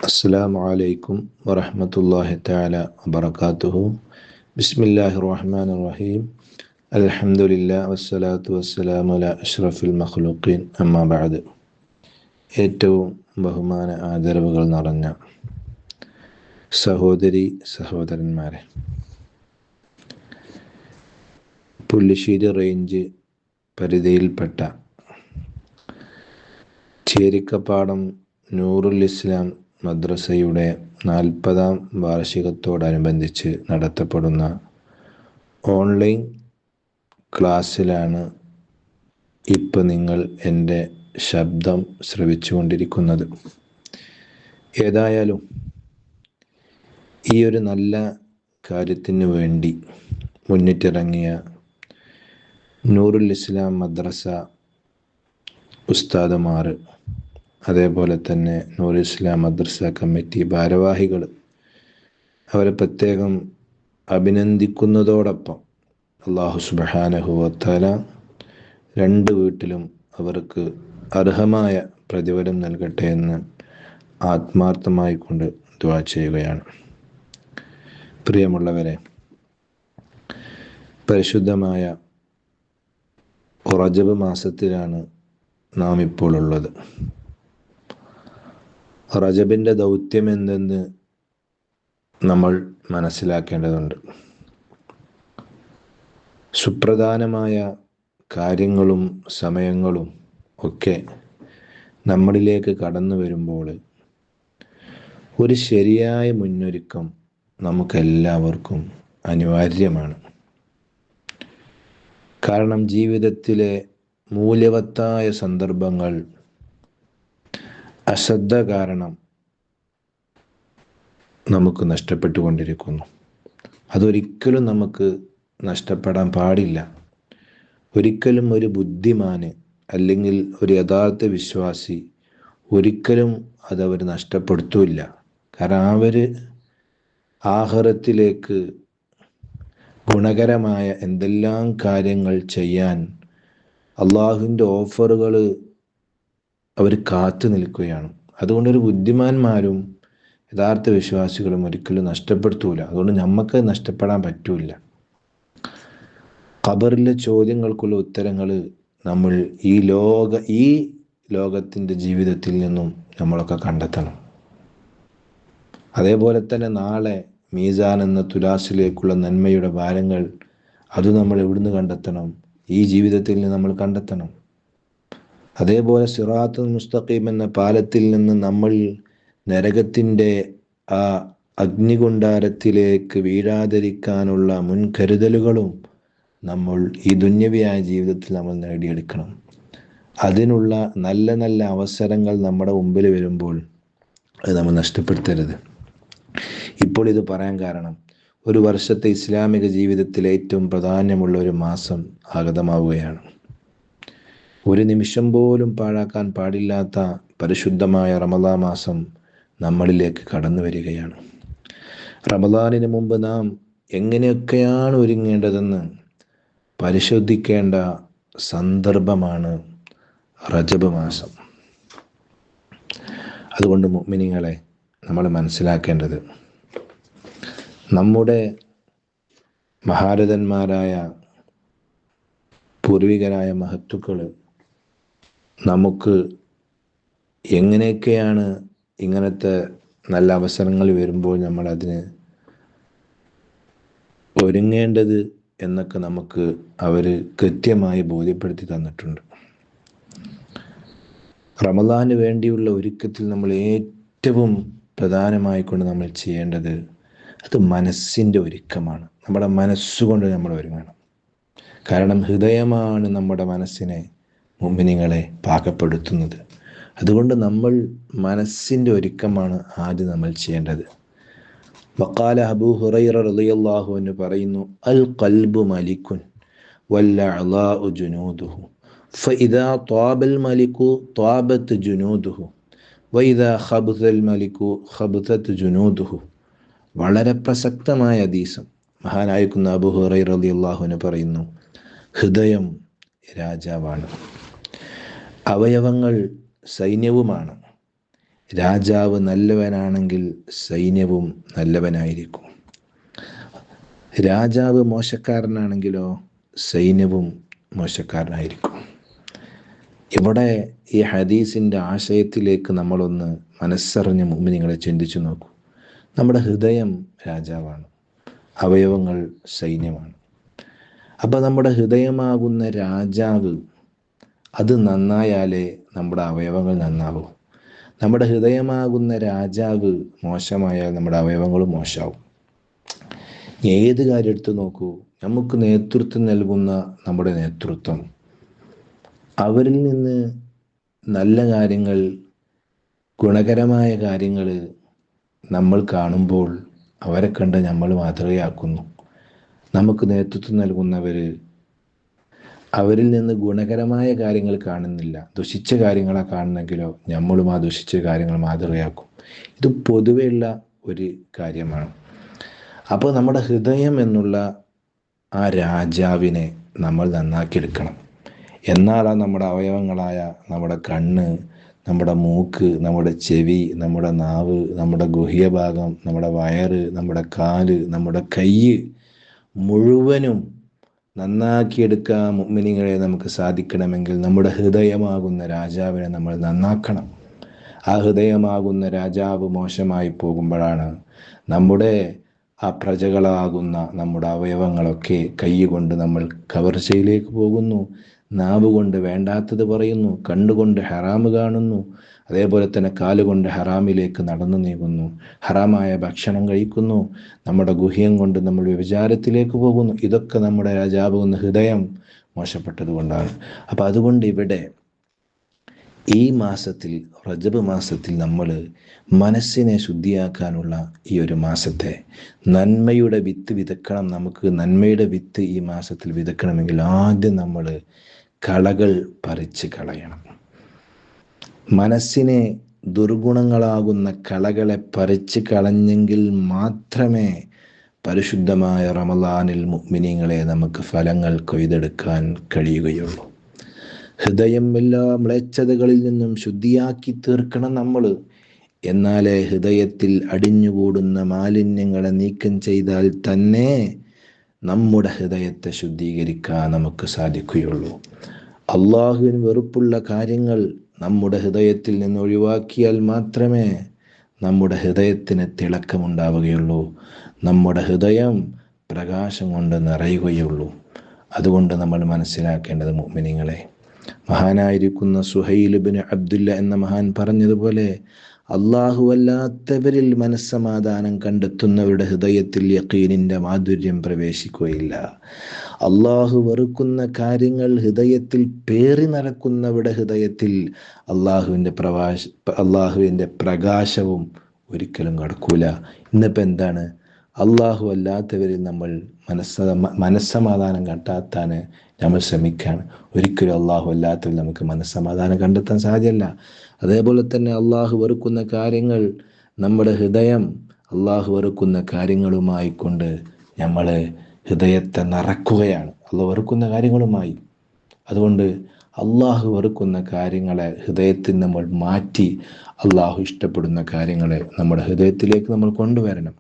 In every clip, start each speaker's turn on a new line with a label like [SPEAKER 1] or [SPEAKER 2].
[SPEAKER 1] അസ്സലാമു അലൈക്കും വറഹ്മത്തുള്ളാഹി തആല വബറകാതുഹു. ബിസ്മില്ലാഹിർ റഹ്മാനിർ റഹീം. അൽഹംദുലില്ലാഹി വസ്സലാത്തു വസ്സലാമു അലാ അഷ്റഫിൽ മഖ്ലൂഖീൻ. അമ്മാ ബഅദ്. ഏറ്റവും ബഹുമാന ആദരവുകൾ നിറഞ്ഞ സഹോദരി സഹോദരന്മാരെ, പുല്ലിശ്ശേരി റേഞ്ച് പരിധിയിൽപ്പെട്ട ചേരിക്കപ്പാടം നൂറുൽ ഇസ്ലാം മദ്രസയുടെ 40-ാം വാർഷികത്തോടനുബന്ധിച്ച് നടത്തപ്പെടുന്ന ഓൺലൈൻ ക്ലാസ്സിലാണ് ഇപ്പോൾ നിങ്ങൾ എൻ്റെ ശബ്ദം ശ്രവിച്ചുകൊണ്ടിരിക്കുന്നത്. ഏതായാലും ഈ ഒരു നല്ല കാര്യത്തിന് വേണ്ടി മുന്നിട്ടിറങ്ങിയ നൂറുൽ ഇസ്ലാം മദ്രസ ഉസ്താദുമാർ, അതേപോലെ തന്നെ നൂറുൽ ഇസ്ലാം മദ്രസ കമ്മിറ്റി ഭാരവാഹികൾ, അവരെ പ്രത്യേകം അഭിനന്ദിക്കുന്നതോടൊപ്പം അല്ലാഹു സുബ്ഹാനഹു വ തആല രണ്ട് വീട്ടിലും അവർക്ക് അർഹമായ പ്രതിഫലം നൽകട്ടെ എന്ന് ആത്മാർത്ഥമായി കൊണ്ട് ദുആ ചെയ്യുകയാണ്. പ്രിയമുള്ളവരെ, പരിശുദ്ധമായ റജബ് മാസത്തിലാണ് നാം ഇപ്പോൾ ഉള്ളത്. റജബിൻ്റെ ദൗത്യം എന്തെന്ന് നമ്മൾ മനസ്സിലാക്കേണ്ടതുണ്ട്. സുപ്രധാനമായ കാര്യങ്ങളും സമയങ്ങളും ഒക്കെ നമ്മളിലേക്ക് കടന്നു വരുമ്പോൾ ഒരു ശരിയായ മുന്നൊരുക്കം നമുക്കെല്ലാവർക്കും അനിവാര്യമാണ്. കാരണം ജീവിതത്തിലെ മൂല്യവത്തായ സന്ദർഭങ്ങൾ അശ്രദ്ധ കാരണം നമുക്ക് നഷ്ടപ്പെട്ടുകൊണ്ടിരിക്കുന്നു. അതൊരിക്കലും നമുക്ക് നഷ്ടപ്പെടാൻ പാടില്ല. ഒരിക്കലും ഒരു ബുദ്ധിമാന് അല്ലെങ്കിൽ ഒരു യഥാർത്ഥ വിശ്വാസി ഒരിക്കലും അതവർ നഷ്ടപ്പെടുത്തില്ല. കാരണം അവർ ആഖിറത്തിലേക്ക് ഗുണകരമായ എന്തെല്ലാം കാര്യങ്ങൾ ചെയ്യാൻ അള്ളാഹുവിൻ്റെ ഓഫറുകൾ അവർ കാത്തു നിൽക്കുകയാണ്. അതുകൊണ്ടൊരു ബുദ്ധിമാന്മാരും യഥാർത്ഥ വിശ്വാസികളും ഒരിക്കലും നഷ്ടപ്പെടുത്തൂല. അതുകൊണ്ട് നമുക്ക് നഷ്ടപ്പെടാൻ പറ്റൂല. ഖബറിലെ ചോദ്യങ്ങൾക്കുള്ള ഉത്തരങ്ങൾ നമ്മൾ ഈ ലോകത്തിൻ്റെ ജീവിതത്തിൽ നിന്നും നമ്മളൊക്കെ കണ്ടെത്തണം. അതേപോലെ തന്നെ നാളെ മീസാൻ എന്ന തുലാസിലേക്കുള്ള നന്മയുടെ ഭാരങ്ങൾ അത് നമ്മൾ എവിടുന്ന് കണ്ടെത്തണം? ഈ ജീവിതത്തിൽ നിന്ന് നമ്മൾ കണ്ടെത്തണം. അതേപോലെ സിറാത്തുൽ മുസ്തഖീം എന്ന പാലത്തിൽ നിന്ന് നമ്മൾ നരകത്തിൻ്റെ ആ അഗ്നികുണ്ഡാരത്തിലേക്ക് വീഴാതിരിക്കാനുള്ള മുൻകരുതലുകളും നമ്മൾ ഈ ദുന്യവിയായ ജീവിതത്തിൽ നമ്മൾ നേടിയെടുക്കണം. അതിനുള്ള നല്ല നല്ല അവസരങ്ങൾ നമ്മുടെ മുമ്പിൽ വരുമ്പോൾ അത് നമ്മൾ നഷ്ടപ്പെടുത്തരുത്. ഇപ്പോൾ ഇത് പറയാൻ കാരണം, ഒരു വർഷത്തെ ഇസ്ലാമിക ജീവിതത്തിലെ ഏറ്റവും പ്രാധാന്യമുള്ള ഒരു മാസം ആഗതമാവുകയാണ്. ഒരു നിമിഷം പോലും പാഴാക്കാൻ പാടില്ലാത്ത പരിശുദ്ധമായ റമദാൻ മാസം നമ്മളിലേക്ക് കടന്നു വരികയാണ്. റമദാനിന് മുമ്പ് നാം എങ്ങനെയൊക്കെയാണ് ഒരുങ്ങേണ്ടതെന്ന് പരിശോധിക്കേണ്ട സന്ദർഭമാണ് റജബ് മാസം. അതുകൊണ്ട് മുഅ്മിനീങ്ങളെ, നമ്മൾ മനസ്സിലാക്കേണ്ടത്, നമ്മുടെ മഹാരഥന്മാരായ പൂർവികരായ മഹത്തുക്കൾ നമുക്ക് എങ്ങനെയൊക്കെയാണ് ഇങ്ങനത്തെ നല്ല അവസരങ്ങൾ വരുമ്പോൾ നമ്മൾ അതിന് ഒരുങ്ങേണ്ടത് എന്നൊക്കെ നമുക്ക് അവർ കൃത്യമായി ബോധ്യപ്പെടുത്തി തന്നിട്ടുണ്ട്. റമദാന് വേണ്ടിയുള്ള ഒരുക്കത്തിൽ നമ്മൾ ഏറ്റവും പ്രധാനമായിക്കൊണ്ട് നമ്മൾ ചെയ്യേണ്ടത് അത് മനസ്സിൻ്റെ ഒരുക്കമാണ്. നമ്മുടെ മനസ്സുകൊണ്ട് നമ്മൾ ഒരുങ്ങണം. കാരണം ഹൃദയമാണ് നമ്മുടെ മനസ്സിനെ, മുഅ്മിനീങ്ങളെ, പാകപ്പെടുത്തുന്നത്. അതുകൊണ്ട് നമ്മൾ മനസ്സിൻ്റെ ഒരുക്കമാണ് ആദ്യം നമ്മൾ ചെയ്യേണ്ടത്. വഖാല അബൂ ഹുറൈറ റളിയല്ലാഹു അൻഹു പറയുന്നു, അൽ ഖൽബു മലിക്കുൻ വൽ അഅ്ളാഉ ജുനൂദുഹു ഫഇദാ ത്വാബൽ മലികു ത്വാബത് ജുനൂദുഹു വഇദാ ഖബതൽ മലികു ഖബതത് ജുനൂദുഹു. വളരെ പ്രസക്തമായ ഹദീസ്. മഹാനായിരിക്കുന്ന അബൂ ഹുറൈറ റളിയല്ലാഹു അൻഹു പറയുന്നു, ഹൃദയം രാജാവാണ്, അവയവങ്ങൾ സൈന്യവുമാണ്. രാജാവ് നല്ലവനാണെങ്കിൽ സൈന്യവും നല്ലവനായിരിക്കും. രാജാവ് മോശക്കാരനാണെങ്കിലോ സൈന്യവും മോശക്കാരനായിരിക്കും. ഇവിടെ ഈ ഹദീസിൻ്റെ ആശയത്തിലേക്ക് നമ്മളൊന്ന് മനസ്സറിഞ്ഞ മുഅ്മിനീങ്ങളെ ചിന്തിച്ചു നോക്കൂ. നമ്മുടെ ഹൃദയം രാജാവാണ്, അവയവങ്ങൾ സൈന്യമാണ്. അപ്പോൾ നമ്മുടെ ഹൃദയമാകുന്ന രാജാവ് അത് നന്നായാലേ നമ്മുടെ അവയവങ്ങൾ നന്നാവൂ. നമ്മുടെ ഹൃദയമാകുന്ന രാജാവ് മോശമായാൽ നമ്മുടെ അവയവങ്ങളും മോശമാവും. ഏത് കാര്യം എടുത്തു നോക്കൂ, നമുക്ക് നേതൃത്വം നൽകുന്ന നമ്മുടെ നേതൃത്വം, അവരിൽ നിന്ന് നല്ല കാര്യങ്ങൾ, ഗുണകരമായ കാര്യങ്ങൾ നമ്മൾ കാണുമ്പോൾ അവരെ കണ്ട് നമ്മൾ മാതൃകയാക്കുന്നു. നമുക്ക് നേതൃത്വം നൽകുന്നവർ അവരിൽ നിന്ന് ഗുണകരമായ കാര്യങ്ങൾ കാണുന്നില്ല, ദുഷിച്ച കാര്യങ്ങളാണ് കാണുന്നെങ്കിലോ നമ്മളും ആ ദുഷിച്ച കാര്യങ്ങൾ മാതൃകയാക്കും. ഇത് പൊതുവെയുള്ള ഒരു കാര്യമാണ്. അപ്പോൾ നമ്മുടെ ഹൃദയം എന്നുള്ള ആ രാജാവിനെ നമ്മൾ നന്നാക്കിയെടുക്കണം. എന്നാലാണ് നമ്മുടെ അവയവങ്ങളായ നമ്മുടെ കണ്ണ്, നമ്മുടെ മൂക്ക്, നമ്മുടെ ചെവി, നമ്മുടെ നാവ്, നമ്മുടെ ഗുഹ്യഭാഗം, നമ്മുടെ വയറ്, നമ്മുടെ കാല്, നമ്മുടെ കൈ മുഴുവനും നന്നാക്കിയെടുക്കാൻ മുഅ്മിനീങ്ങളെ നമുക്ക് സാധിക്കണമെങ്കിൽ നമ്മുടെ ഹൃദയമാകുന്ന രാജാവിനെ നമ്മൾ നന്നാക്കണം. ആ ഹൃദയമാകുന്ന രാജാവ് മോശമായി പോകുമ്പോഴാണ് നമ്മുടെ ആ പ്രജകളാകുന്ന നമ്മുടെ അവയവങ്ങളൊക്കെ കൈ കൊണ്ട് നമ്മൾ കവർച്ചയിലേക്ക് പോകുന്നു, നാവ് കൊണ്ട് വേണ്ടാത്തത് പറയുന്നു, കണ്ണുകൊണ്ട് ഹറാമ് കാണുന്നു, അതേപോലെ തന്നെ കാലുകൊണ്ട് ഹറാമിലേക്ക് നടന്നു നീങ്ങുന്നു, ഹറാമായ ഭക്ഷണം കഴിക്കുന്നു, നമ്മുടെ ഗുഹ്യം കൊണ്ട് നമ്മൾ വ്യഭിചാരത്തിലേക്ക് പോകുന്നു. ഇതൊക്കെ നമ്മുടെ രാജാവുന്ന ഹൃദയം മോശപ്പെട്ടത് കൊണ്ടാണ്. അപ്പം അതുകൊണ്ട് ഇവിടെ ഈ മാസത്തിൽ, റജബ് മാസത്തിൽ, നമ്മൾ മനസ്സിനെ ശുദ്ധിയാക്കാനുള്ള ഈ ഒരു മാസത്തെ നന്മയുടെ വിത്ത് വിതക്കണം. നമുക്ക് നന്മയുടെ വിത്ത് ഈ മാസത്തിൽ വിതക്കണമെങ്കിൽ ആദ്യം നമ്മൾ കളകൾ പറിച്ച് കളയണം. മനസ്സിനെ ദുർഗുണങ്ങളാകുന്ന കളകളെ പറിച്ച് കളഞ്ഞെങ്കിൽ മാത്രമേ പരിശുദ്ധമായ റമളാനിൽ മുഅ്മിനീങ്ങളെ നമുക്ക് ഫലങ്ങൾ കൊയ്തെടുക്കാൻ കഴിയുകയുള്ളൂ. ഹൃദയം എല്ലാ മ്ലേച്ഛതകളിൽ നിന്നും ശുദ്ധിയാക്കി തീർക്കണം നമ്മൾ. എന്നാലേ ഹൃദയത്തിൽ അടിഞ്ഞുകൂടുന്ന മാലിന്യങ്ങളെ നീക്കം ചെയ്താൽ തന്നെ നമ്മുടെ ഹൃദയത്തെ ശുദ്ധീകരിക്കാൻ നമുക്ക് സാധിക്കുകയുള്ളൂ. അള്ളാഹുവിന് വെറുപ്പുള്ള കാര്യങ്ങൾ നമ്മുടെ ഹൃദയത്തിൽ നിന്ന് ഒഴിവാക്കിയാൽ മാത്രമേ നമ്മുടെ ഹൃദയത്തിന് തിളക്കമുണ്ടാവുകയുള്ളൂ, നമ്മുടെ ഹൃദയം പ്രകാശം കൊണ്ട് നിറയുകയുള്ളൂ. അതുകൊണ്ട് നമ്മൾ മനസ്സിലാക്കേണ്ടത് മുഅ്മിനീങ്ങളെ, മഹാനായിരിക്കുന്ന സുഹൈൽ ഇബ്നു അബ്ദുല്ല എന്ന മഹാൻ പറഞ്ഞതുപോലെ, അള്ളാഹു അല്ലാത്തവരിൽ മനസ്സമാധാനം കണ്ടെത്തുന്നവരുടെ ഹൃദയത്തിൽ യഖീനിൻ്റെ മാധുര്യം പ്രവേശിക്കുകയില്ല. അള്ളാഹു വെറുക്കുന്ന കാര്യങ്ങൾ ഹൃദയത്തിൽ പേറി നടക്കുന്നവരുടെ ഹൃദയത്തിൽ അള്ളാഹുവിൻ്റെ പ്രകാശവും ഒരിക്കലും കടക്കൂല. ഇന്നിപ്പോൾ എന്താണ്, അള്ളാഹു അല്ലാത്തവരിൽ നമ്മൾ മനസ്സമാധാനം കണ്ടെത്താൻ നമ്മൾ ശ്രമിക്കുകയാണ്. ഒരിക്കലും അള്ളാഹു അല്ലാത്തവരിൽ നമുക്ക് മനസ്സമാധാനം കണ്ടെത്താൻ സാധ്യമല്ല. അതേപോലെ തന്നെ അള്ളാഹു വെറുക്കുന്ന കാര്യങ്ങൾ, നമ്മുടെ ഹൃദയം അള്ളാഹു വെറുക്കുന്ന കാര്യങ്ങളുമായി കൊണ്ട് നമ്മൾ ഹൃദയത്തെ നിറക്കുകയാണ്, അള്ളാഹു വെറുക്കുന്ന കാര്യങ്ങളുമായി. അതുകൊണ്ട് അള്ളാഹു വെറുക്കുന്ന കാര്യങ്ങളെ ഹൃദയത്തിൽ നമ്മൾ മാറ്റി അള്ളാഹു ഇഷ്ടപ്പെടുന്ന കാര്യങ്ങളെ നമ്മുടെ ഹൃദയത്തിലേക്ക് നമ്മൾ കൊണ്ടുവരണം.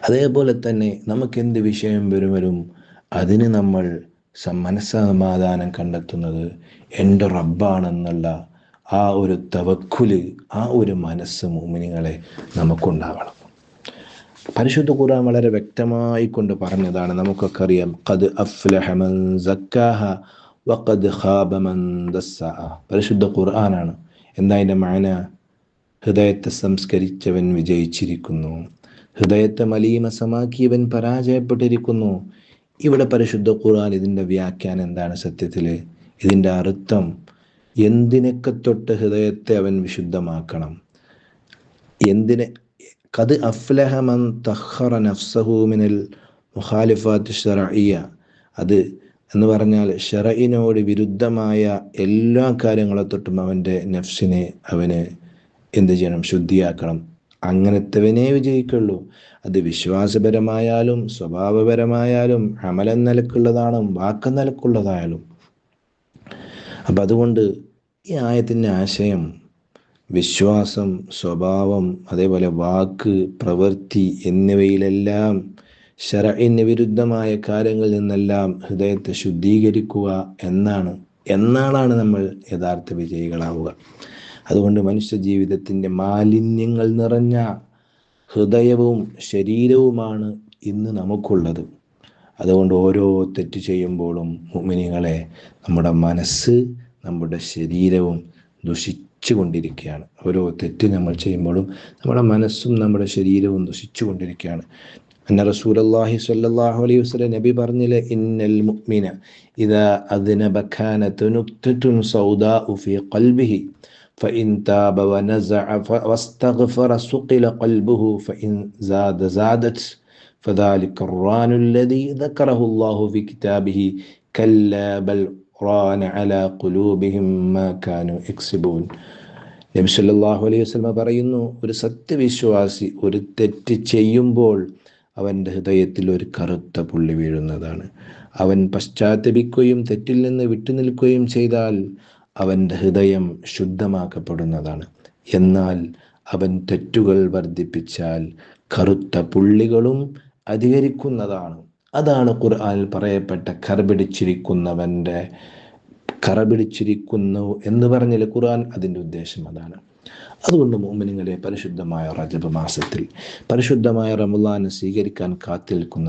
[SPEAKER 1] അതേപോലെ തന്നെ നമുക്ക് എന്ത് വിഷയം വരും അതിന് നമ്മൾ മനസ്സമാധാനം കണ്ടെത്തുന്നത് എൻ്റെ റബ്ബാണെന്നുള്ള ആ ഒരു തവക്കുല്, ആ ഒരു മനസ്സ് മുഅ്മിനീങ്ങളെ നമുക്കുണ്ടാവണം. പരിശുദ്ധ ഖുർആൻ വളരെ വ്യക്തമായി കൊണ്ട് പറഞ്ഞതാണ്, നമുക്കൊക്കെ അറിയാം, ഖദ് അഫ്ലഹ മൻ സക്കാഹ വഖദ് ഖാബ മൻ ദസ്സാഹ. പരിശുദ്ധ ഖുർആനാണ്. എന്താ അതിൻ്റെ മഅന? ഹൃദയത്തെ സംസ്കരിച്ചവൻ വിജയിച്ചിരിക്കുന്നു, ഹൃദയത്തെ മലീമസമാക്കിയവൻ പരാജയപ്പെട്ടിരിക്കുന്നു. ഇവിടെ പരിശുദ്ധ ഖുർആൻ ഇതിൻ്റെ വ്യാഖ്യാനം എന്താണ്? സത്യത്തിൽ ഇതിൻ്റെ അർത്ഥം, എന്തിനൊക്കെ തൊട്ട് ഹൃദയത്തെ അവൻ വിശുദ്ധമാക്കണം, എന്തിനെ? ഖദ് അഫ്ലഹ മൻ തഖറ നഫ്സഹു മിനൽ മുഖാലിഫാത്ത് ശർഇയ്യ. അത് എന്ന് പറഞ്ഞാൽ ശർഇനോട് വിരുദ്ധമായ എല്ലാ കാര്യങ്ങളെ തൊട്ടും അവൻ്റെ നഫ്സിനെ അവന് എന്ത് ചെയ്യണം? ശുദ്ധിയാക്കണം. അങ്ങനത്തെവനെ വിജയിക്കുള്ളൂ. അത് വിശ്വാസപരമായാലും സ്വഭാവപരമായാലും അമലൻ നിലക്കുള്ളതാണും വാക്ക് നിലക്കുള്ളതായാലും. അപ്പം അതുകൊണ്ട് ഈ ആയത്തിൻ്റെ ആശയം വിശ്വാസം, സ്വഭാവം, അതേപോലെ വാക്ക്, പ്രവൃത്തി എന്നിവയിലെല്ലാം ശരഇന് വിരുദ്ധമായ കാര്യങ്ങളിൽ നിന്നെല്ലാം ഹൃദയത്തെ ശുദ്ധീകരിക്കുക എന്നാണ് നമ്മൾ യഥാർത്ഥ വിജയികളാവുക. അതുകൊണ്ട് മനുഷ്യ ജീവിതത്തിൻ്റെ മാലിന്യങ്ങൾ നിറഞ്ഞ ഹൃദയവും ശരീരവുമാണ് ഇന്ന് നമുക്കുള്ളത്. അതുകൊണ്ട് ഓരോ തെറ്റ് ചെയ്യുമ്പോഴും മുഅ്മിനീങ്ങളെ, നമ്മുടെ മനസ്സ്, നമ്മുടെ ശരീരവും ദുഷിച്ചു കൊണ്ടിരിക്കുകയാണ്. ഓരോ തെറ്റ് നമ്മൾ ചെയ്യുമ്പോഴും നമ്മുടെ മനസ്സും നമ്മുടെ ശരീരവും ദുഷിച്ചു കൊണ്ടിരിക്കുകയാണ്. അന്ന റസൂലുള്ളാഹി സ്വല്ലല്ലാഹു അലൈഹി വസല്ലം നബി പറഞ്ഞില്ലേ, ഇന്നൽ മുഅ്മിന ഇദാ അദ്നബ കാനത് നുക്തത്തുൻ സൗദാഉ ഫീ ഖൽബിഹി ഫഇൻ താബ വനസഅ വസ്തഗ്ഫറ സുഖില ഖൽബുഹു ഫഇൻ സാദത് فذلك الران الذي ذكره الله في كتابه كلا بل ران على قلوبهم ما كانوا يكسبون. നബി സല്ലല്ലാഹു അലൈഹി വസല്ലം പറയുന്നു, ഒരു സത്യവിശ്വാസി ഒരു തെറ്റ് ചെയ്യുമ്പോൾ അവൻ്റെ ഹൃദയത്തിൽ ഒരു കറുത്ത പുള്ളി വീഴുന്നതാണ്. അവൻ പശ്ചാത്തപിക്കുകയും തെറ്റിൽ നിന്ന് വിട്ടുനിൽക്കുകയും ചെയ്താൽ അവൻ്റെ ഹൃദയം ശുദ്ധമാക്കപ്പെടുന്നതാണ്. എന്നാൽ അവൻ തെറ്റുകൾ വർദ്ധിപ്പിച്ചാൽ കറുത്ത പുള്ളികളും അധികരിക്കുന്നതാണ്. അതാണ് ഖുർആനിൽ പറയപ്പെട്ട കറപിടിച്ചിരിക്കുന്നു എന്ന് പറഞ്ഞില്ല ഖുർആൻ. അതിൻ്റെ ഉദ്ദേശം അതാണ്. അതുകൊണ്ട് മുഅ്മിനീങ്ങളെ, പരിശുദ്ധമായ റജബ് മാസത്തിൽ പരിശുദ്ധമായ റമളാൻ സ്വീകരിക്കാൻ കാത്തിരിക്കുന്ന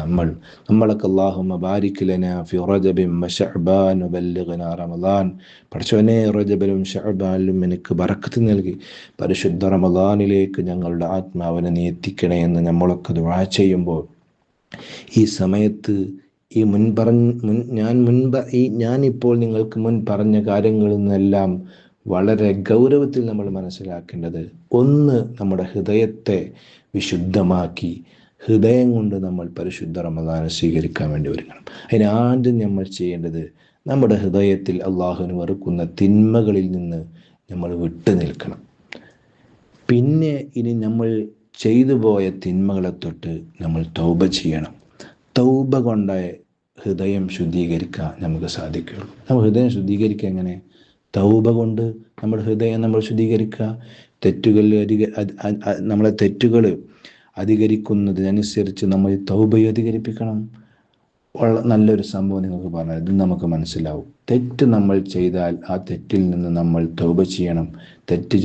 [SPEAKER 1] നമ്മളൊക്കെ അല്ലാഹുമ്മ ബാരിക് ലനാ ഫി റജബിൻ വശഅബാൻ വബല്ലിഗ്നാ റമളാൻ. പടച്ചവനെ, റജബിലും ശഅബാനിലും എനിക്ക് ബറക്കത്ത് നൽകി പരിശുദ്ധ റമളാനിലേക്ക് ഞങ്ങളുടെ ആത്മാവിനെ നീ എത്തിക്കണേ എന്ന് നമ്മളൊക്കെ ദുആ ചെയ്യുമ്പോൾ, ഈ സമയത്ത് ഞാനിപ്പോൾ നിങ്ങൾക്ക് മുൻ പറഞ്ഞ കാര്യങ്ങളിൽ നിന്നെല്ലാം വളരെ ഗൗരവത്തിൽ നമ്മൾ മനസ്സിലാക്കേണ്ടത്, ഒന്ന്, നമ്മുടെ ഹൃദയത്തെ വിശുദ്ധമാക്കി ഹൃദയം കൊണ്ട് നമ്മൾ പരിശുദ്ധ റമളാനെ സ്വീകരിക്കാൻ വേണ്ടി ഒരുങ്ങണം. അതിനാദ്യം നമ്മൾ ചെയ്യേണ്ടത്, നമ്മുടെ ഹൃദയത്തിൽ അള്ളാഹുവിന് വെറുക്കുന്ന തിന്മകളിൽ നിന്ന് നമ്മൾ വിട്ടു നിൽക്കണം. പിന്നെ ഇനി നമ്മൾ ചെയ്തു പോയ തിന്മകളെ തൊട്ട് നമ്മൾ തൗബ ചെയ്യണം. തൗബ കൊണ്ട് ഹൃദയം ശുദ്ധീകരിക്കാൻ നമുക്ക് സാധിക്കുകയുള്ളൂ. നമ്മൾ ഹൃദയം ശുദ്ധീകരിക്കുക എങ്ങനെ? തൗബ കൊണ്ട് നമ്മുടെ ഹൃദയം നമ്മൾ ശുദ്ധീകരിക്കുക. നമ്മളെ തെറ്റുകൾ അധികരിക്കുന്നതിനനുസരിച്ച് നമ്മൾ തൗബ അധികരിപ്പിക്കണം. നല്ലൊരു സംഭവം നിങ്ങൾക്ക് പറഞ്ഞാൽ ഇത് നമുക്ക് മനസ്സിലാവും. തെറ്റ് നമ്മൾ ചെയ്താൽ ആ തെറ്റിൽ നിന്ന് നമ്മൾ തൗബ ചെയ്യണം. തെറ്റ്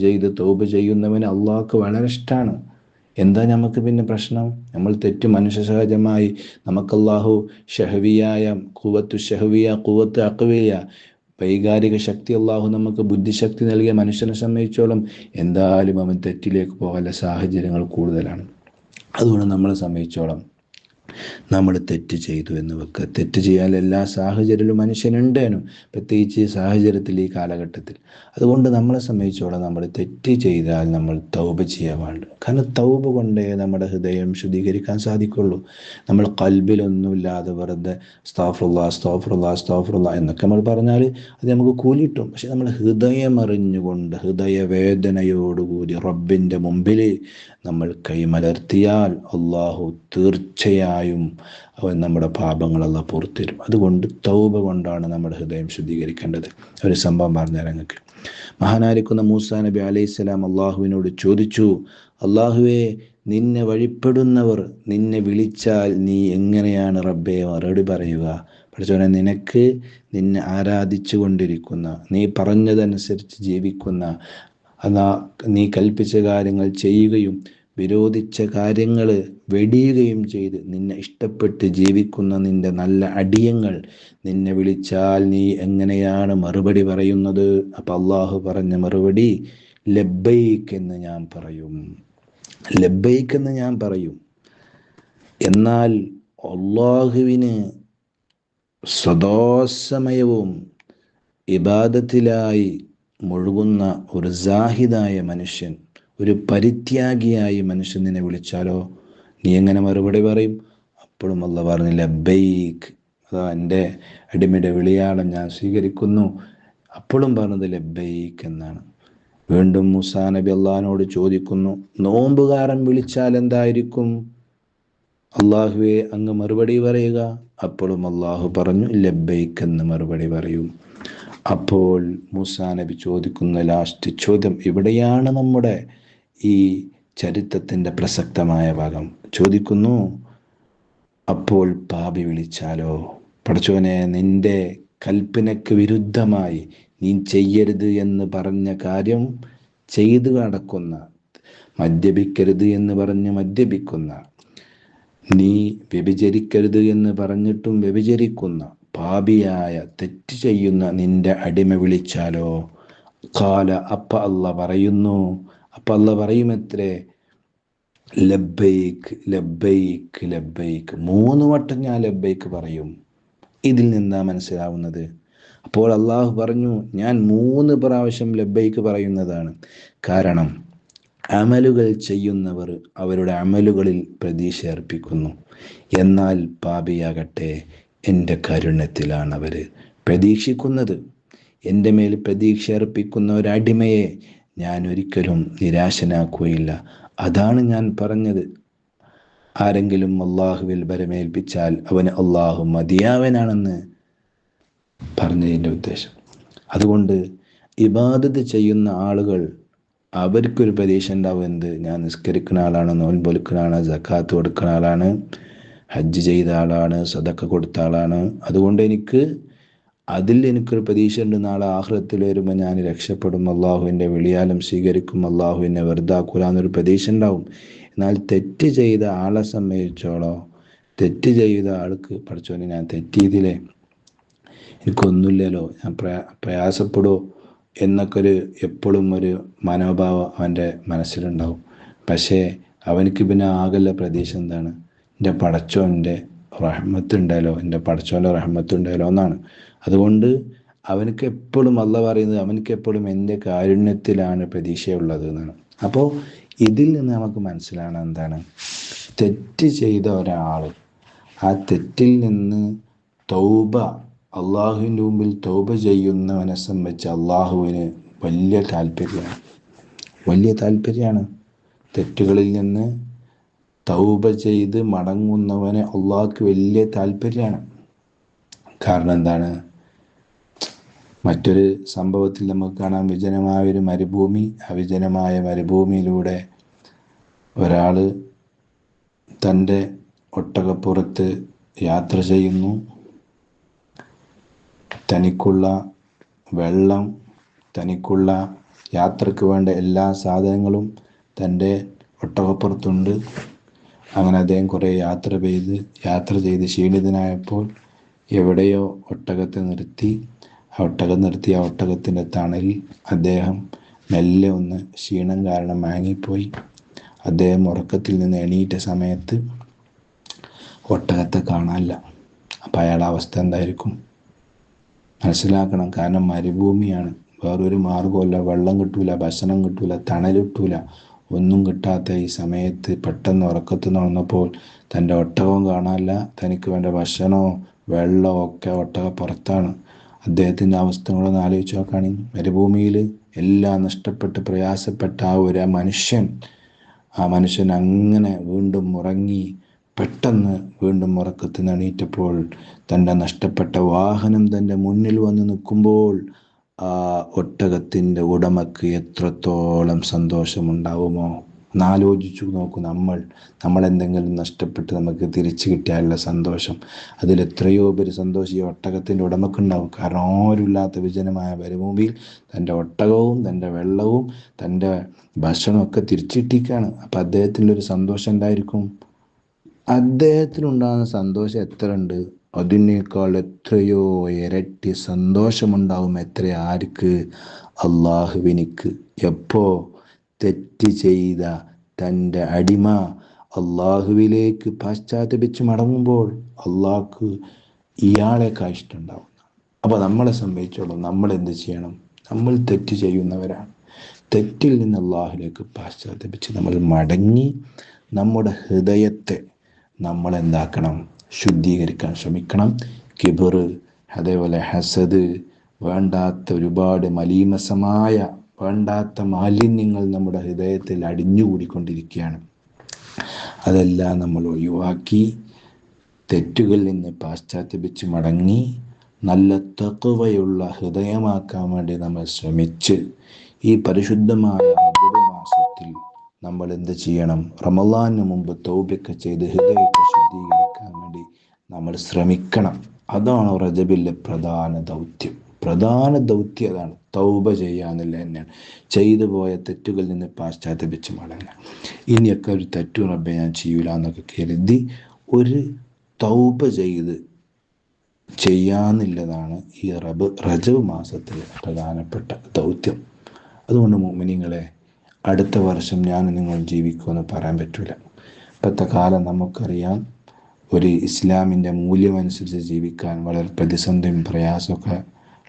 [SPEAKER 1] ചെയ്ത് തൗബ ചെയ്യുന്നവന് അള്ളാഹ്ക്ക് വളരെ ഇഷ്ടമാണ്. എന്താ നമുക്ക് പിന്നെ പ്രശ്നം? നമ്മൾ തെറ്റ് മനുഷ്യ സഹജമായി നമുക്ക് അള്ളാഹു ഷഹവിയായ ഖുവത്ത് അഖ്വിയ വൈകാരിക ശക്തി അള്ളാഹു നമുക്ക് ബുദ്ധിശക്തി നൽകിയ മനുഷ്യനെ സംബന്ധിച്ചോളം എന്തായാലും അവൻ തെറ്റിലേക്ക് പോകാനുള്ള സാഹചര്യങ്ങൾ കൂടുതലാണ്. അതുകൊണ്ട് നമ്മളെ സംബന്ധിച്ചോളം നമ്മൾ തെറ്റ് ചെയ്തു എന്ന് വെക്കുക. തെറ്റ് ചെയ്യാൻ എല്ലാ സാഹചര്യത്തിലും മനുഷ്യനുണ്ടേനും, പ്രത്യേകിച്ച് ഈ സാഹചര്യത്തിൽ, ഈ കാലഘട്ടത്തിൽ. അതുകൊണ്ട് നമ്മളെ സംബന്ധിച്ചോളം നമ്മൾ തെറ്റ് ചെയ്താൽ നമ്മൾ തൗബ ചെയ്യാൻ പാടില്ല. കാരണം തൗബ കൊണ്ടേ നമ്മുടെ ഹൃദയം ശുദ്ധീകരിക്കാൻ സാധിക്കുള്ളൂ. നമ്മൾ ഖൽബിലൊന്നുമില്ലാതെ വെറുതെ അസ്തഗ്ഫിറുല്ലാ എന്നൊക്കെ നമ്മൾ പറഞ്ഞാൽ അത് നമുക്ക് കൂലിയിട്ടും. പക്ഷെ നമ്മൾ ഹൃദയം അറിഞ്ഞുകൊണ്ട് ഹൃദയവേദനയോടുകൂടി റബ്ബിൻ്റെ മുമ്പിൽ നമ്മൾ കൈമലർത്തിയാൽ അള്ളാഹു തീർച്ചയായും അവൻ നമ്മുടെ പാപങ്ങളെല്ലാം പുറത്തുതരും. അതുകൊണ്ട് തൗബ കൊണ്ടാണ് നമ്മുടെ ഹൃദയം ശുദ്ധീകരിക്കേണ്ടത്. ഒരു സംഭവം പറഞ്ഞാൽ ഞങ്ങൾക്ക്, മഹാനായിരിക്കുന്ന മൂസാ നബി അലൈഹിസ്സലാം അള്ളാഹുവിനോട് ചോദിച്ചു, അള്ളാഹുവേ, നിന്നെ വഴിപ്പെടുന്നവർ നിന്നെ വിളിച്ചാൽ നീ എങ്ങനെയാണ് റബ്ബേ മറുപടി പറയുക? പഠിച്ചവനെ, നിന്നെ ആരാധിച്ചു കൊണ്ടിരിക്കുന്ന, നീ പറഞ്ഞതനുസരിച്ച് ജീവിക്കുന്ന, നീ കൽപ്പിച്ച കാര്യങ്ങൾ ചെയ്യുകയും വിരോധിച്ച കാര്യങ്ങൾ വെടിയുകയും ചെയ്ത് നിന്നെ ഇഷ്ടപ്പെട്ട് ജീവിക്കുന്ന നിന്റെ നല്ല അടിയങ്ങൾ നിന്നെ വിളിച്ചാൽ നീ എങ്ങനെയാണ് മറുപടി പറയുന്നത്? അപ്പം അള്ളാഹു പറഞ്ഞ മറുപടി, ലബ്ബൈക്ക് എന്ന് ഞാൻ പറയും. എന്നാൽ അള്ളാഹുവിന് സദാസമയവും ഇബാദത്തിലായി മുഴുകുന്ന ഒരു സാഹിദായ മനുഷ്യൻ, ഒരു പരിത്യാഗിയായി മനുഷ്യൻ നിന്നെ വിളിച്ചാലോ നീ എങ്ങനെ മറുപടി പറയും? അപ്പോഴും അല്ലാഹു പറഞ്ഞു, ലബ്ബൈക്ക്, അതാ എൻ്റെ അടിമയുടെ വിളിയാണ്, ഞാൻ സ്വീകരിക്കുന്നു. അപ്പോഴും പറഞ്ഞത് ലബ്ബൈക്ക് എന്നാണ്. വീണ്ടും മൂസാ നബി അള്ളാഹിനോട് ചോദിക്കുന്നു, നോമ്പുകാരൻ വിളിച്ചാൽ എന്തായിരിക്കും അള്ളാഹുവെ അങ്ങ് മറുപടി പറയുക? അപ്പോഴും അള്ളാഹു പറഞ്ഞു, ലബ്ബൈക്ക് എന്ന് മറുപടി പറയും. അപ്പോൾ മൂസാ നബി ചോദിക്കുന്ന ലാസ്റ്റ് ചോദ്യം, ഇവിടെയാണ് നമ്മുടെ ഈ ചരിത്രത്തിൻ്റെ പ്രസക്തമായ ഭാഗം. ചോദിക്കുന്നു, അപ്പോൾ പാപി വിളിച്ചാലോ? പടച്ചോനെ, നിന്റെ കൽപ്പനയ്ക്ക് വിരുദ്ധമായി നീ ചെയ്യരുത് എന്ന് പറഞ്ഞ കാര്യം ചെയ്തു നടക്കുന്ന, മദ്യപിക്കരുത് എന്ന് പറഞ്ഞ് മദ്യപിക്കുന്ന, നീ വ്യഭിചരിക്കരുത് എന്ന് പറഞ്ഞിട്ടും വ്യഭിചരിക്കുന്ന പാപിയായ തെറ്റ് ചെയ്യുന്ന നിന്റെ അടിമ വിളിച്ചാലോ? ഖാല, അല്ല പറയുമത്രേ, ലബ്ബൈക്ക് ലബ്ബൈക്ക് ലബ്ബൈക്ക്, 3 വട്ടം ഞാൻ ലബ്ബൈക്ക് പറയും. ഇതിൽ നിന്നാ മനസ്സിലാവുന്നത്? അപ്പോൾ അള്ളാഹു പറഞ്ഞു, ഞാൻ 3 പ്രാവശ്യം ലബ്ബൈക്ക് പറയുന്നതാണ് കാരണം അമലുകൾ ചെയ്യുന്നവർ അവരുടെ അമലുകളിൽ പ്രതീക്ഷ അർപ്പിക്കുന്നു. എന്നാൽ പാപിയാകട്ടെ എൻ്റെ കാരുണ്യത്തിലാണ് അവർ പ്രതീക്ഷിക്കുന്നത്. എൻ്റെ മേൽ പ്രതീക്ഷ അർപ്പിക്കുന്ന ഒരടിമയെ ഞാൻ ഒരിക്കലും നിരാശനാക്കുകയില്ല. അതാണ് ഞാൻ പറഞ്ഞത്. ആരെങ്കിലും അള്ളാഹുവിൽ ഭരമേൽപ്പിച്ചാൽ അവന് അള്ളാഹു മതിയാവനാണെന്ന് പറഞ്ഞതിൻ്റെ ഉദ്ദേശം. അതുകൊണ്ട് ഇബാദത്ത് ചെയ്യുന്ന ആളുകൾ അവർക്കൊരു പ്രതീക്ഷ ഉണ്ടാവും. എന്ത്? ഞാൻ നിസ്കരിക്കുന്ന ആളാണ്, നോൻപൊലിക്കുന്ന ആളാണ്, സക്കാത്ത് കൊടുക്കുന്ന ആളാണ്, ഹജ്ജ് ചെയ്ത ആളാണ്, സദക്ക കൊടുത്ത ആളാണ്. അതുകൊണ്ട് എനിക്കൊരു പ്രതീക്ഷ ഉണ്ട്. നാളെ ആഖിറത്തിൽ വരുമ്പോൾ ഞാൻ രക്ഷപ്പെടും, അള്ളാഹുവിൻ്റെ വിളിയാലും സ്വീകരിക്കും, അള്ളാഹു എന്നെ വെറുതാക്കൂല എന്നൊരു പ്രതീക്ഷ ഉണ്ടാവും. എന്നാൽ തെറ്റ് ചെയ്ത ആളെ സംബന്ധിച്ചോളം, തെറ്റ് ചെയ്ത ആൾക്ക് പഠിച്ചോനെ ഞാൻ തെറ്റിയതിലേ, എനിക്കൊന്നുമില്ലല്ലോ, ഞാൻ പ്രയാസപ്പെടുമോ എന്നൊക്കെ എപ്പോഴും ഒരു മനോഭാവം അവൻ്റെ മനസ്സിലുണ്ടാവും. പക്ഷേ അവനക്ക് പിന്നെ ആകല്ല പ്രതീക്ഷ എന്താണ്? എൻ്റെ പടച്ചോൻ്റെ റഹ്മത്തുണ്ടല്ലോ, എൻ്റെ പടച്ചോൻ്റെ റഹ്മത്തുണ്ടല്ലോ എന്നാണ്. അതുകൊണ്ട് അവനക്ക് എപ്പോഴും അള്ളാഹ് പറയുന്നത്, അവനക്ക് എപ്പോഴും എൻ്റെ കാരുണ്യത്തിലാണ് പ്രതീക്ഷയുള്ളത് എന്നാണ്. അപ്പോൾ ഇതിൽ നിന്ന് നമുക്ക് മനസ്സിലാവണം എന്താണ്? തെറ്റ് ചെയ്ത ഒരാൾ ആ തെറ്റിൽ നിന്ന് തൗബ, അള്ളാഹുവിൻ്റെ മുമ്പിൽ തൗബ ചെയ്യുന്നവനെ സംബന്ധിച്ച് അള്ളാഹുവിന് വലിയ താല്പര്യമാണ്. തെറ്റുകളിൽ നിന്ന് തൗബ ചെയ്ത് മടങ്ങുന്നവനെ അള്ളാഹുക്ക് വലിയ താല്പര്യമാണ്. കാരണം എന്താണ്? മറ്റൊരു സംഭവത്തിൽ നമുക്ക് കാണാം, വിജനമായൊരു മരുഭൂമി. ആ വിജനമായ മരുഭൂമിയിലൂടെ ഒരാൾ തൻ്റെ ഒട്ടകപ്പുറത്ത് യാത്ര ചെയ്യുന്നു. തനിക്കുള്ള വെള്ളം, തനിക്കുള്ള യാത്രയ്ക്ക് വേണ്ട എല്ലാ സാധനങ്ങളും തൻ്റെ ഒട്ടകപ്പുറത്തുണ്ട്. അങ്ങനെ അദ്ദേഹം കുറേ യാത്ര ചെയ്ത് ക്ഷീണിതനായപ്പോൾ എവിടെയോ ഒട്ടകത്തെ നിർത്തി. ആ ഒട്ടകത്തിൻ്റെ തണലിൽ അദ്ദേഹം മെല്ലെ ഒന്ന് ക്ഷീണം കാരണം മയങ്ങിപ്പോയി. അദ്ദേഹം ഉറക്കത്തിൽ നിന്ന് എണീറ്റ സമയത്ത് ഒട്ടകത്തെ കാണാനില്ല. അപ്പം അയാളുടെ അവസ്ഥ എന്തായിരിക്കും? മനസ്സിലാക്കണം. കാരണം മരുഭൂമിയാണ്, വേറൊരു മാർഗമല്ല, വെള്ളം കിട്ടൂല, ഭക്ഷണം കിട്ടൂല, തണൽ കിട്ടൂല, ഒന്നും കിട്ടാത്ത ഈ സമയത്ത് പെട്ടെന്ന് ഉറക്കത്തിൽ നിന്ന് ഉണർന്നപ്പോൾ തൻ്റെ ഒട്ടകവും കാണാനില്ല, തനിക്ക് വേണ്ട ഭക്ഷണമോ വെള്ളമോ ഒക്കെ ഒട്ടകപ്പുറത്താണ്. അദ്ദേഹത്തിൻ്റെ അവസ്ഥകളൊന്ന് ആലോചിച്ച് നോക്കുകയാണെങ്കിൽ, മരുഭൂമിയിൽ എല്ലാം നഷ്ടപ്പെട്ട് പ്രയാസപ്പെട്ട ആ മനുഷ്യൻ അങ്ങനെ വീണ്ടും ഉറങ്ങി. പെട്ടെന്ന് വീണ്ടും ഉറക്കത്തിൽ നിന്ന് എണീറ്റപ്പോൾ തൻ്റെ നഷ്ടപ്പെട്ട വാഹനം തൻ്റെ മുന്നിൽ വന്ന് നിൽക്കുമ്പോൾ ആ ഒട്ടകത്തിൻ്റെ ഉടമക്ക് എത്രത്തോളം സന്തോഷമുണ്ടാവുമോ എന്നാലോചിച്ചു നോക്കൂ. നമ്മൾ എന്തെങ്കിലും നഷ്ടപ്പെട്ട് നമുക്ക് തിരിച്ചു കിട്ടിയാലുള്ള സന്തോഷം, അതിലെത്രയോ പേര് സന്തോഷം ഈ ഒട്ടകത്തിൻ്റെ ഉടമക്കുണ്ടാവും. കാരണം ആരുമില്ലാത്ത വിജനമായ മരുഭൂമിയിൽ തൻ്റെ ഒട്ടകവും തൻ്റെ വെള്ളവും തൻ്റെ ഭക്ഷണമൊക്കെ തിരിച്ചിട്ടിക്കാണ്. അപ്പം അദ്ദേഹത്തിൻ്റെ ഒരു സന്തോഷം ഉണ്ടായിരിക്കും. അദ്ദേഹത്തിനുണ്ടാകുന്ന സന്തോഷം എത്ര ഉണ്ട്? അതിനേക്കാൾ എത്രയോ ഇരട്ടി സന്തോഷമുണ്ടാവും. ആർക്ക്? അള്ളാഹുവിനിക്ക്. എപ്പോ? തെറ്റ് ചെയ്ത തൻ്റെ അടിമ അള്ളാഹുവിലേക്ക് പശ്ചാത്തപിച്ച് മടങ്ങുമ്പോൾ അള്ളാഹ്ക്ക് ഇയാളെക്കാൾ ഇഷ്ടമുണ്ടാവും. അപ്പോൾ നമ്മളെ സംബന്ധിച്ചോളം നമ്മൾ എന്ത് ചെയ്യണം? നമ്മൾ തെറ്റ് ചെയ്യുന്നവരാണ്. തെറ്റിൽ നിന്ന് അള്ളാഹുവിലേക്ക് പശ്ചാത്തപിച്ച് നമ്മൾ മടങ്ങി നമ്മുടെ ഹൃദയത്തെ നമ്മൾ എന്താക്കണം? ശുദ്ധീകരിക്കാൻ ശ്രമിക്കണം. കിബർ, അതേപോലെ ഹസദ്, വേണ്ടാത്ത ഒരുപാട് മലീമസമായ വേണ്ടാത്ത മാലിന്യങ്ങൾ നമ്മുടെ ഹൃദയത്തിൽ അടിഞ്ഞുകൂടിക്കൊണ്ടിരിക്കുകയാണ്. അതെല്ലാം നമ്മൾ ഒഴിവാക്കി തെറ്റുകളിൽ നിന്ന് പശ്ചാത്തപിച്ച് മടങ്ങി നല്ല തഖ്വയുള്ള ഹൃദയമാക്കാൻ വേണ്ടി നമ്മൾ ശ്രമിച്ച് ഈ പരിശുദ്ധമായ റജബ് മാസത്തിൽ നമ്മൾ എന്ത് ചെയ്യണം? റമളാനിന് മുമ്പ് തൗബയൊക്കെ ചെയ്ത് ഹൃദയത്തെ ശുദ്ധീകരിക്കാൻ വേണ്ടി നമ്മൾ ശ്രമിക്കണം. അതാണ് റജബിലെ പ്രധാന ദൗത്യം. പ്രധാന ദൗത്യം അതാണ്. തൗബ ചെയ്യാന്നില്ല തന്നെയാണ്. ചെയ്തു പോയ തെറ്റുകളിൽ നിന്ന് പാശ്ചാത്തപിച്ച് മടങ്ങുക. ഇനിയൊക്കെ ഒരു തെറ്റു റബ്ബെ ഞാൻ ചെയ്യൂല എന്നൊക്കെ കരുതി ഒരു തൗബ ചെയ്യാന്നുള്ളതാണ് ഈ റജബ് മാസത്തിലെ പ്രധാനപ്പെട്ട ദൗത്യം. അതുകൊണ്ട് മുഅ്മിനീങ്ങളെ, അടുത്ത വർഷം ഞാൻ നിങ്ങൾ ജീവിക്കുമെന്ന് പറയാൻ പറ്റൂല. ഇപ്പോഴത്തെ കാലം നമുക്കറിയാം, ഒരു ഇസ്ലാമിൻ്റെ മൂല്യമനുസരിച്ച് ജീവിക്കാൻ വളരെ പ്രതിസന്ധിയും പ്രയാസമൊക്കെ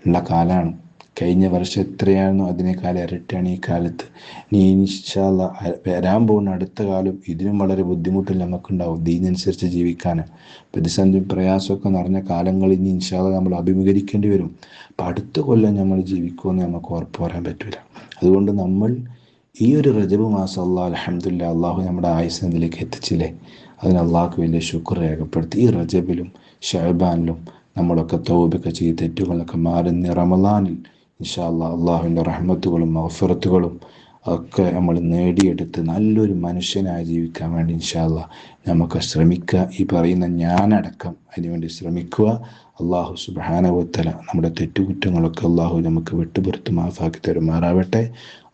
[SPEAKER 1] ഉള്ള കാലമാണ്. കഴിഞ്ഞ വർഷം എത്രയാണോ അതിനേക്കാൾ ഇരട്ടിയാണ് ഈ കാലത്ത്. ഇനി ഇൻഷാ അല്ലാഹ് വരാൻ പോകുന്ന അടുത്ത കാലം ഇതിനും വളരെ ബുദ്ധിമുട്ടിൽ നമുക്കുണ്ടാവും. ദീനനുസരിച്ച് ജീവിക്കാൻ പ്രതിസന്ധിയും പ്രയാസമൊക്കെ നിറഞ്ഞ കാലങ്ങൾ ഇനി ഇൻഷാ അല്ലാഹ് നമ്മൾ അഭിമുഖീകരിക്കേണ്ടി വരും. അപ്പം അടുത്ത കൊല്ലം നമ്മൾ ജീവിക്കുമെന്ന് നമുക്ക് ഉറപ്പ് പറയാൻ പറ്റില്ല. അതുകൊണ്ട് നമ്മൾ ഈ ഒരു റജബ് മാസം അൽഹംദുലില്ലാഹ് അള്ളാഹു നമ്മുടെ ആയുസ്സിലേക്ക് എത്തിച്ചില്ലേ, അതിന് അള്ളാഹുക്ക് വലിയ ശുക്ർ രേഖപ്പെടുത്തി. ഈ റജബിലും ശഅബാനിലും നമ്മളൊക്കെ തൗബയൊക്കെ ചെയ്ത് തെറ്റുകളൊക്കെ മാറി റമളാനിൽ ഇൻഷാ അല്ലാഹ് അള്ളാഹുവിൻ്റെ റഹ്മത്തുകളും മഗ്ഫിറത്തുകളും ഒക്കെ നമ്മൾ നേടിയെടുത്ത് നല്ലൊരു മനുഷ്യനായി ജീവിക്കാൻ വേണ്ടി ഇൻഷാ അല്ലാഹ് നമുക്ക് ശ്രമിക്കുക. ഈ പറയുന്ന ഞാനടക്കം അതിനുവേണ്ടി ശ്രമിക്കുക. അള്ളാഹു സുബ്ഹാനഹു വ തആല നമ്മുടെ തെറ്റുകുറ്റങ്ങളൊക്കെ അള്ളാഹു നമുക്ക് വിട്ടുപുറത്ത് മാഫാക്കി തരുമാറാവട്ടെ.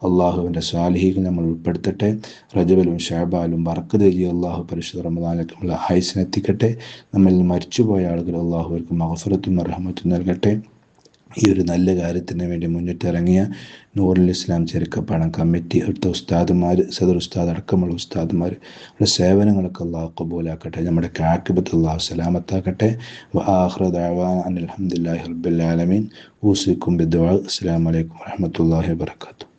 [SPEAKER 1] അള്ളാഹുവിൻ്റെ സ്വാലിഹീകൾ നമ്മൾ ഉൾപ്പെടുത്തട്ടെ. റജബിലും ശഅബാനിലും ബർക്കത്ത് ചെയ്ത് അള്ളാഹു പരിശുദ്ധ റമളാനിലേക്ക് നമ്മൾ ആയുസ്സിനെത്തിക്കട്ടെ. നമ്മളിൽ മരിച്ചുപോയ ആളുകൾ അള്ളാഹു അവർക്ക് മഗ്ഫിറത്തും റഹ്മത്തും നൽകട്ടെ. ഈ ഒരു നല്ല കാര്യത്തിന് വേണ്ടി മുന്നിട്ടിറങ്ങിയ നൂറുൽ ഇസ്ലാം ചെറുക്കപ്പാടം കമ്മിറ്റി എടുത്ത ഉസ്താദുമാർ, സദർ ഉസ്താദ് അടക്കമുള്ള ഉസ്താദുമാർ, അവരുടെ സേവനങ്ങളൊക്കെ അള്ളാഹു ഖബൂലാക്കട്ടെ. നമ്മുടെ ആഖിബത്ത് അള്ളാഹു സലാമത്താക്കട്ടെ. വആഖിറു ദഅവാന അനിൽ ഹംദുലില്ലാഹി റബ്ബിൽ ആലമീൻ. ഊസിക്കും ബിദ്ദുആ. അസ്സലാമു അലൈക്കും വറഹ്മത്തുള്ളാഹി വബറകാതുഹു.